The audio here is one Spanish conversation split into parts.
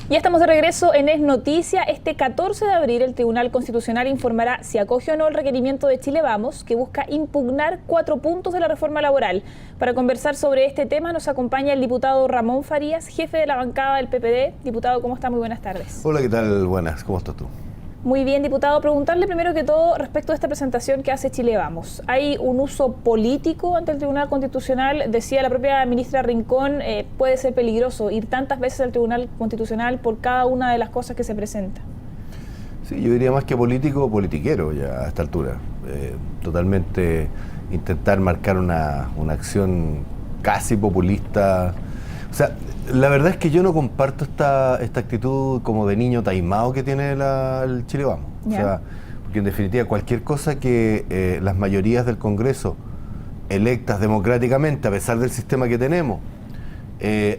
Ya estamos de regreso en Es Noticia. Este 14 de abril el Tribunal Constitucional informará si acoge o no el requerimiento de Chile Vamos, que busca impugnar 4 puntos de la reforma laboral. Para conversar sobre este tema nos acompaña el diputado Ramón Farías, jefe de la bancada del PPD. Diputado, ¿cómo está? Muy buenas tardes. Hola, ¿qué tal? Buenas, ¿cómo estás tú? Muy bien, diputado. Preguntarle primero que todo respecto a esta presentación que hace Chile Vamos. ¿Hay un uso político ante el Tribunal Constitucional? Decía la propia ministra Rincón, puede ser peligroso ir tantas veces al Tribunal Constitucional por cada una de las cosas que se presentan. Sí, yo diría más que político, politiquero ya a esta altura. Totalmente intentar marcar una acción casi populista. O sea, la verdad es que yo no comparto esta actitud como de niño taimado que tiene el Chile Vamos. O sea, porque en definitiva cualquier cosa que las mayorías del Congreso, electas democráticamente, a pesar del sistema que tenemos,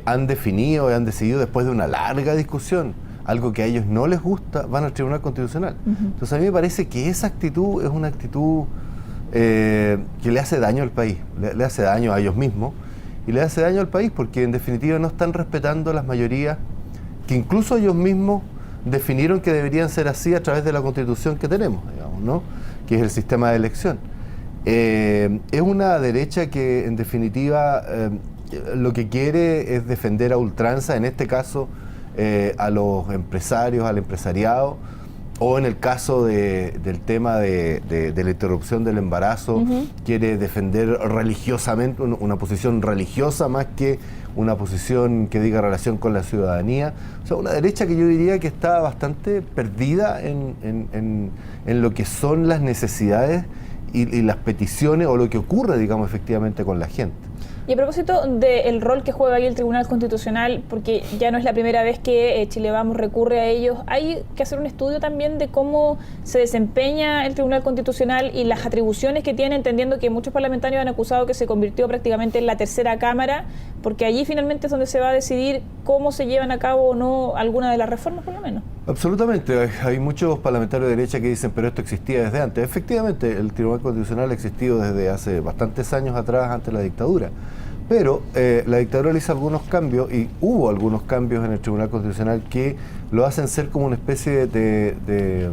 han definido y han decidido después de una larga discusión, algo que a ellos no les gusta, van al Tribunal Constitucional. Entonces a mí me parece que esa actitud es una actitud que le hace daño al país, le hace daño a ellos mismos, y le hace daño al país porque en definitiva no están respetando las mayorías que incluso ellos mismos definieron que deberían ser así a través de la Constitución que tenemos, digamos, ¿no? Que es el sistema de elección. Es una derecha que en definitiva lo que quiere es defender a ultranza, en este caso a los empresarios, al empresariado, o en el caso del tema de la interrupción del embarazo, quiere defender religiosamente una posición religiosa más que una posición que diga relación con la ciudadanía. O sea, una derecha que yo diría que está bastante perdida en lo que son las necesidades y las peticiones o lo que ocurre, digamos, efectivamente con la gente. Y a propósito del rol que juega ahí el Tribunal Constitucional, porque ya no es la primera vez que Chile Vamos recurre a ellos, hay que hacer un estudio también de cómo se desempeña el Tribunal Constitucional y las atribuciones que tiene, entendiendo que muchos parlamentarios han acusado que se convirtió prácticamente en la tercera cámara, porque allí finalmente es donde se va a decidir cómo se llevan a cabo o no alguna de las reformas, por lo menos. Absolutamente, hay muchos parlamentarios de derecha que dicen, pero esto existía desde antes. Efectivamente, el Tribunal Constitucional ha existido desde hace bastantes años atrás, antes de la dictadura. Pero la dictadura le hizo algunos cambios, y hubo algunos cambios en el Tribunal Constitucional que lo hacen ser como una especie de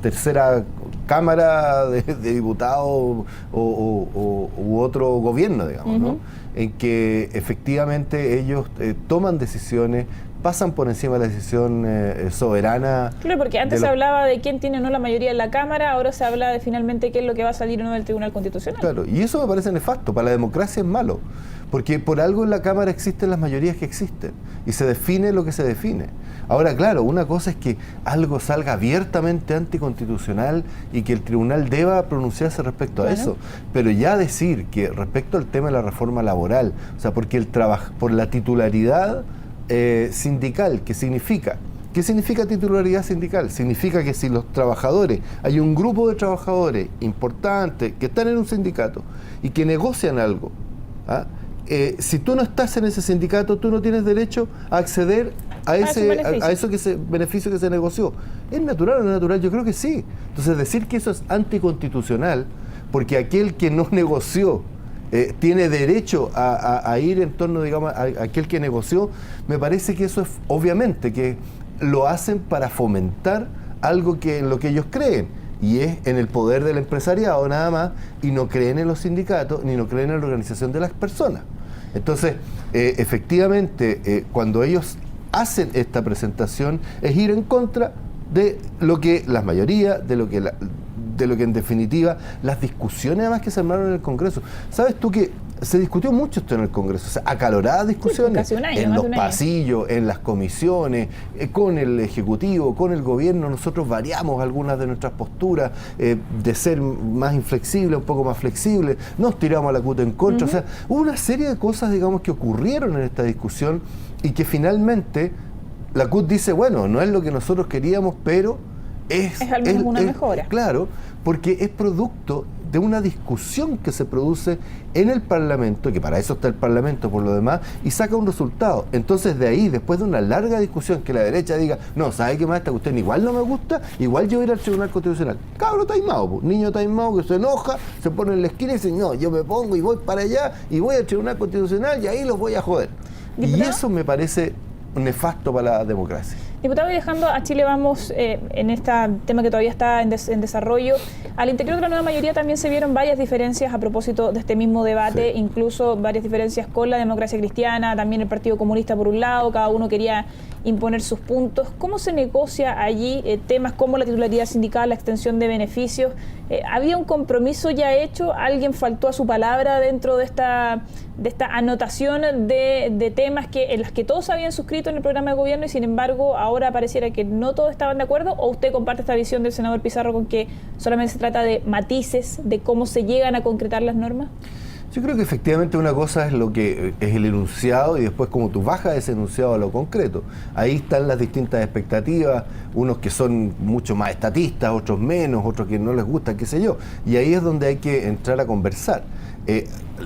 tercera cámara de diputados u otro gobierno, digamos, ¿no? En que efectivamente ellos toman decisiones, pasan por encima de la decisión soberana. Claro, porque antes se hablaba de quién tiene o no la mayoría en la Cámara, ahora se habla de finalmente qué es lo que va a salir o no del Tribunal Constitucional. Claro, y eso me parece nefasto, para la democracia es malo, porque por algo en la Cámara existen las mayorías que existen, y se define lo que se define. Ahora, claro, una cosa es que algo salga abiertamente anticonstitucional y que el tribunal deba pronunciarse respecto a eso, pero ya decir que respecto al tema de la reforma laboral, o sea, porque por la titularidad sindical, ¿qué significa? ¿Qué significa titularidad sindical? Significa que si los trabajadores, hay un grupo de trabajadores importantes que están en un sindicato y que negocian algo, si tú no estás en ese sindicato, tú no tienes derecho a acceder a ese beneficio que se negoció. ¿Es natural o no es natural? Yo creo que sí. Entonces decir que eso es anticonstitucional porque aquel que no negoció tiene derecho a ir en torno, digamos, a aquel que negoció, me parece que eso es, obviamente, que lo hacen para fomentar algo en lo que ellos creen, y es en el poder del empresariado nada más, y no creen en los sindicatos, ni no creen en la organización de las personas. Entonces, efectivamente, cuando ellos hacen esta presentación, es ir en contra de lo que las mayorías, de lo que en definitiva, las discusiones además que se armaron en el Congreso. ¿Sabes tú que se discutió mucho esto en el Congreso? O sea, acaloradas discusiones, sí, casi un año, en los pasillos, en las comisiones, con el Ejecutivo, con el Gobierno. Nosotros variamos algunas de nuestras posturas, de ser más inflexible, un poco más flexible, nos tiramos a la cuta en contra. O sea, hubo una serie de cosas, digamos, que ocurrieron en esta discusión y que finalmente la CUT dice, bueno, no es lo que nosotros queríamos, pero es al menos una mejora. Claro, porque es producto de una discusión que se produce en el Parlamento, que para eso está el Parlamento por lo demás, y saca un resultado. Entonces de ahí, después de una larga discusión, que la derecha diga, no, ¿sabe qué más? Esta cuestión igual no me gusta, igual yo voy a ir al Tribunal Constitucional. Cabro taimado, niño taimado que se enoja, se pone en la esquina y dice, no, yo me pongo y voy para allá y voy al Tribunal Constitucional y ahí los voy a joder. ¿Diputado? Y eso me parece nefasto para la democracia. Diputado, y dejando a Chile Vamos en este tema que todavía está en desarrollo, al interior de la nueva mayoría también se vieron varias diferencias a propósito de este mismo debate, incluso varias diferencias con la democracia cristiana, también el Partido Comunista por un lado, cada uno quería imponer sus puntos. ¿Cómo se negocia allí temas como la titularidad sindical, la extensión de beneficios? ¿Había un compromiso ya hecho? ¿Alguien faltó a su palabra dentro de esta anotación de temas en las que todos habían suscrito en el programa de gobierno y sin embargo ahora pareciera que no todos estaban de acuerdo? ¿O usted comparte esta visión del senador Pizarro con que solamente se trata de matices de cómo se llegan a concretar las normas? Yo creo que efectivamente una cosa es lo que es el enunciado y después cómo tú bajas ese enunciado a lo concreto. Ahí están las distintas expectativas, unos que son mucho más estatistas, otros menos, otros que no les gusta, qué sé yo. Y ahí es donde hay que entrar a conversar.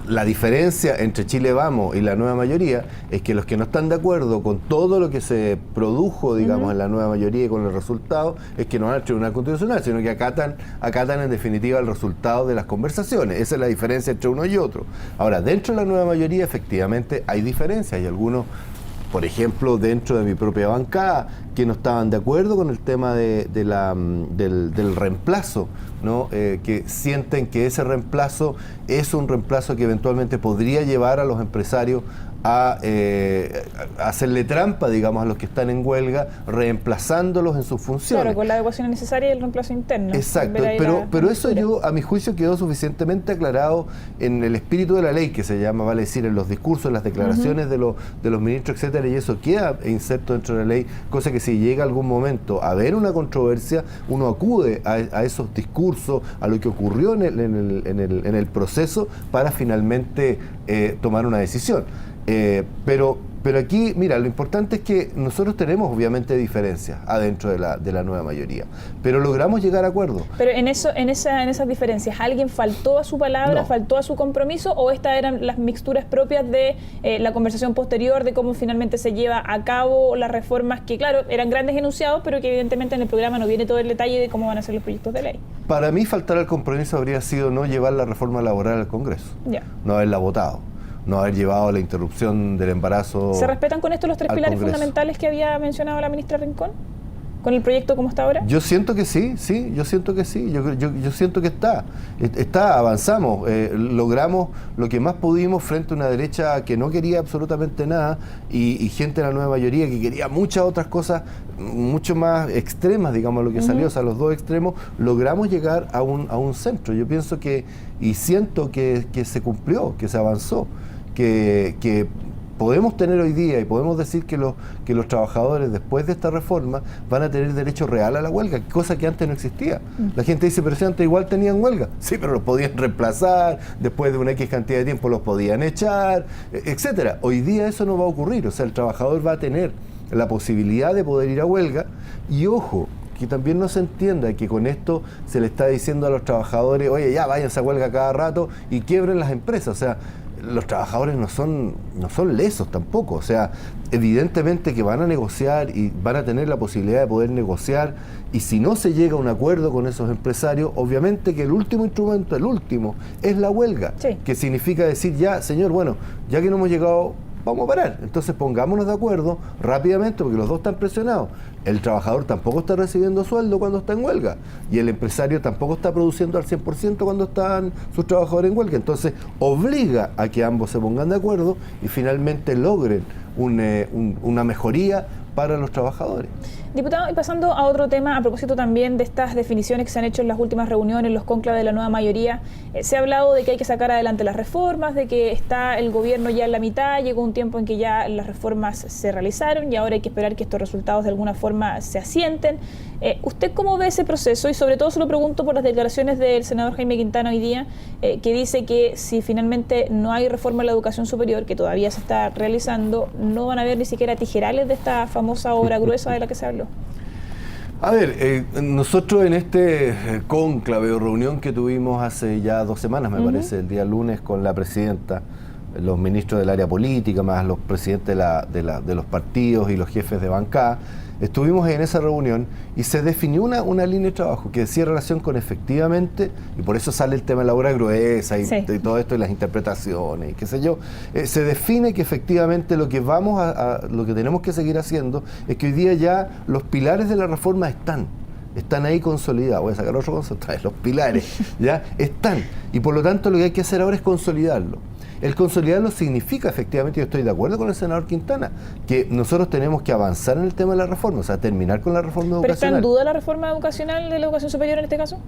La diferencia entre Chile Vamos y la nueva mayoría es que los que no están de acuerdo con todo lo que se produjo, digamos, en la nueva mayoría y con el resultado, es que no van al Tribunal Constitucional, sino que acatan en definitiva el resultado de las conversaciones. Esa es la diferencia entre uno y otro. Ahora, dentro de la nueva mayoría efectivamente hay diferencias, hay algunos, por ejemplo, dentro de mi propia bancada, que no estaban de acuerdo con el tema del reemplazo, ¿no? Que sienten que ese reemplazo es un reemplazo que eventualmente podría llevar a los empresarios a hacerle trampa, digamos, a los que están en huelga, reemplazándolos en sus funciones. Claro, con la adecuación necesaria y el reemplazo interno. Exacto, pero eso yo, a mi juicio, quedó suficientemente aclarado en el espíritu de la ley, que se llama, vale decir, en los discursos, en las declaraciones de los ministros, etcétera, y eso queda inserto dentro de la ley, cosa que si llega algún momento a haber una controversia, uno acude a esos discursos, a lo que ocurrió en el proceso para finalmente tomar una decisión. Pero aquí, mira, lo importante es que nosotros tenemos obviamente diferencias adentro de la nueva mayoría, pero logramos llegar a acuerdos. Pero en esas diferencias, ¿alguien faltó a su palabra, faltó a su compromiso, o estas eran las mixturas propias de la conversación posterior de cómo finalmente se lleva a cabo las reformas que, claro, eran grandes enunciados, pero que evidentemente en el programa no viene todo el detalle de cómo van a ser los proyectos de ley? Para mí faltar al compromiso habría sido no llevar la reforma laboral al Congreso, no haberla votado, no haber llevado la interrupción del embarazo. ¿Se respetan con esto los tres pilares fundamentales que había mencionado la ministra Rincón? ¿Con el proyecto como está ahora? Yo siento que sí, yo siento que sí, yo siento que avanzamos, logramos lo que más pudimos frente a una derecha que no quería absolutamente nada y gente de la nueva mayoría que quería muchas otras cosas mucho más extremas, digamos, lo que salió, o sea, los dos extremos, logramos llegar a un centro. Yo pienso y siento que se cumplió, que se avanzó, que podemos tener hoy día y podemos decir que los trabajadores después de esta reforma van a tener derecho real a la huelga, cosa que antes no existía. La gente dice, pero si antes igual tenían huelga. Sí, pero los podían reemplazar, después de una X cantidad de tiempo los podían echar, etcétera. Hoy día eso no va a ocurrir, o sea, el trabajador va a tener la posibilidad de poder ir a huelga y ojo, que también no se entienda que con esto se le está diciendo a los trabajadores, oye, ya váyanse a huelga cada rato y quiebren las empresas, o sea, los trabajadores no son lesos tampoco, o sea, evidentemente que van a negociar y van a tener la posibilidad de poder negociar y si no se llega a un acuerdo con esos empresarios, obviamente que el último instrumento, es la huelga, que significa decir ya, señor, bueno, ya que no hemos llegado, vamos a parar, entonces pongámonos de acuerdo rápidamente porque los dos están presionados. El trabajador tampoco está recibiendo sueldo cuando está en huelga y el empresario tampoco está produciendo al 100% cuando están sus trabajadores en huelga. Entonces obliga a que ambos se pongan de acuerdo y finalmente logren una mejoría para los trabajadores. Diputado, y pasando a otro tema, a propósito también de estas definiciones que se han hecho en las últimas reuniones, los cónclaves de la nueva mayoría, se ha hablado de que hay que sacar adelante las reformas, de que está el gobierno ya en la mitad, llegó un tiempo en que ya las reformas se realizaron y ahora hay que esperar que estos resultados de alguna forma se asienten. ¿Usted cómo ve ese proceso? Y sobre todo se lo pregunto por las declaraciones del senador Jaime Quintana hoy día, que dice que si finalmente no hay reforma en la educación superior, que todavía se está realizando, no van a haber ni siquiera tijerales de esta famosa obra gruesa de la que se habló. A ver, nosotros en este cónclave o reunión que tuvimos hace ya 2 semanas, me parece, el día lunes con la presidenta, los ministros del área política, más los presidentes de los partidos y los jefes de bancada, estuvimos en esa reunión y se definió una línea de trabajo que decía relación con efectivamente, y por eso sale el tema de la obra gruesa y todo esto y las interpretaciones y qué sé yo, se define que efectivamente lo que lo que tenemos que seguir haciendo es que hoy día ya los pilares de la reforma están ahí consolidados. Voy a sacar otro concepto, los pilares ya están, y por lo tanto lo que hay que hacer ahora es consolidarlo. El consolidarlo significa, efectivamente, yo estoy de acuerdo con el senador Quintana, que nosotros tenemos que avanzar en el tema de la reforma, o sea, terminar con la reforma educacional. ¿Pero está en duda la reforma educacional de la educación superior en este caso?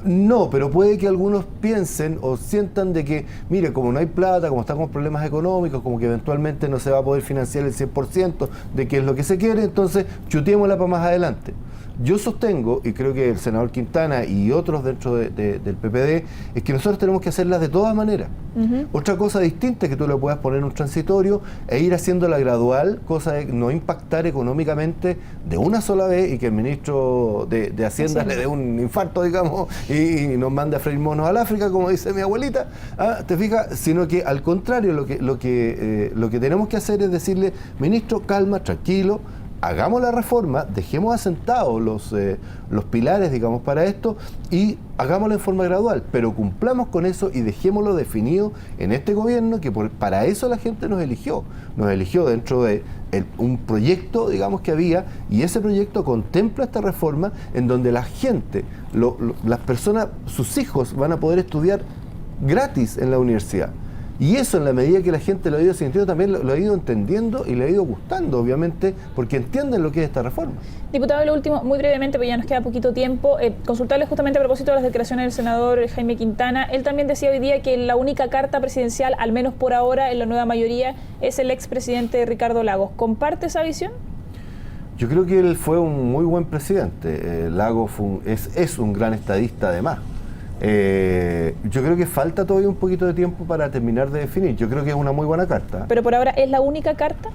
No, pero puede que algunos piensen o sientan de que, mire, como no hay plata, como estamos con problemas económicos, como que eventualmente no se va a poder financiar el 100% de qué es lo que se quiere, entonces chutémosla para más adelante. Yo sostengo, y creo que el senador Quintana y otros dentro del PPD, es que nosotros tenemos que hacerlas de todas maneras. Otra cosa distinta es que tú le puedas poner un transitorio e ir haciéndola gradual, cosa de no impactar económicamente de una sola vez y que el ministro de Hacienda le dé un infarto, digamos, y nos mande a freír monos al África, como dice mi abuelita, ¿te fijas? Sino que al contrario, lo que tenemos que hacer es decirle, ministro, calma, tranquilo, hagamos la reforma, dejemos asentados los pilares, digamos, para esto y hagámoslo en forma gradual, pero cumplamos con eso y dejémoslo definido en este gobierno, que para eso la gente nos eligió dentro de un proyecto, digamos, que había, y ese proyecto contempla esta reforma en donde la gente, las personas, sus hijos van a poder estudiar gratis en la universidad. Y eso, en la medida que la gente lo ha ido sintiendo, también lo ha ido entendiendo y le ha ido gustando, obviamente, porque entienden lo que es esta reforma. Diputado, lo último, muy brevemente, porque ya nos queda poquito tiempo, consultarle justamente a propósito de las declaraciones del senador Jaime Quintana. Él también decía hoy día que la única carta presidencial, al menos por ahora, en la nueva mayoría, es el expresidente Ricardo Lagos. ¿Comparte esa visión? Yo creo que él fue un muy buen presidente. Lagos es un gran estadista, además. Yo creo que falta todavía un poquito de tiempo para terminar de definir. Yo creo que es una muy buena carta. ¿Pero por ahora es la única carta?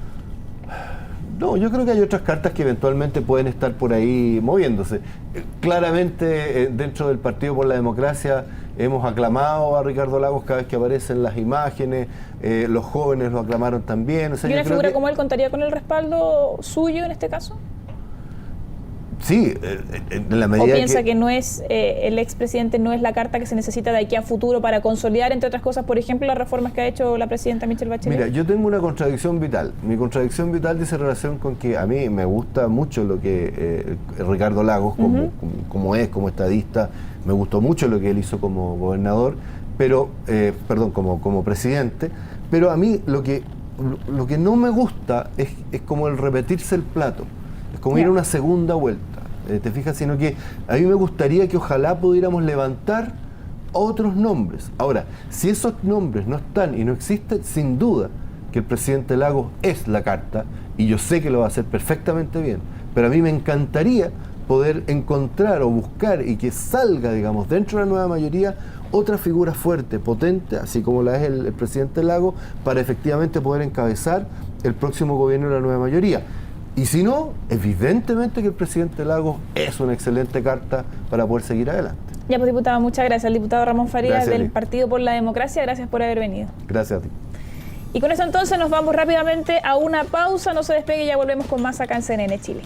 No, yo creo que hay otras cartas que eventualmente pueden estar por ahí moviéndose. Claramente, dentro del Partido por la Democracia hemos aclamado a Ricardo Lagos cada vez que aparecen las imágenes, los jóvenes lo aclamaron también. O sea, ¿Y una figura como él contaría con el respaldo suyo en este caso? Sí, en la medida ¿O piensa que no es el expresidente no es la carta que se necesita de aquí a futuro para consolidar, entre otras cosas, por ejemplo, las reformas que ha hecho la presidenta Michelle Bachelet? Mira, yo tengo una contradicción vital. Mi contradicción vital dice relación con que a mí me gusta mucho lo que Ricardo Lagos, como estadista, me gustó mucho lo que él hizo como gobernador, pero, como presidente, pero a mí lo que no me gusta es como el repetirse el plato. Es como ir a una segunda vuelta, ¿te fijas? Sino que a mí me gustaría que ojalá pudiéramos levantar otros nombres. Ahora, si esos nombres no están y no existen, sin duda que el presidente Lagos es la carta, y yo sé que lo va a hacer perfectamente bien, pero a mí me encantaría poder encontrar o buscar y que salga, digamos, dentro de la nueva mayoría otra figura fuerte, potente, así como la es el presidente Lagos, para efectivamente poder encabezar el próximo gobierno de la nueva mayoría. Y si no, evidentemente que el presidente Lagos es una excelente carta para poder seguir adelante. Ya, pues, diputado, muchas gracias. El diputado Ramón Farías del Partido por la Democracia, gracias por haber venido. Gracias a ti. Y con eso entonces nos vamos rápidamente a una pausa, no se despegue y ya volvemos con más acá en CNN Chile.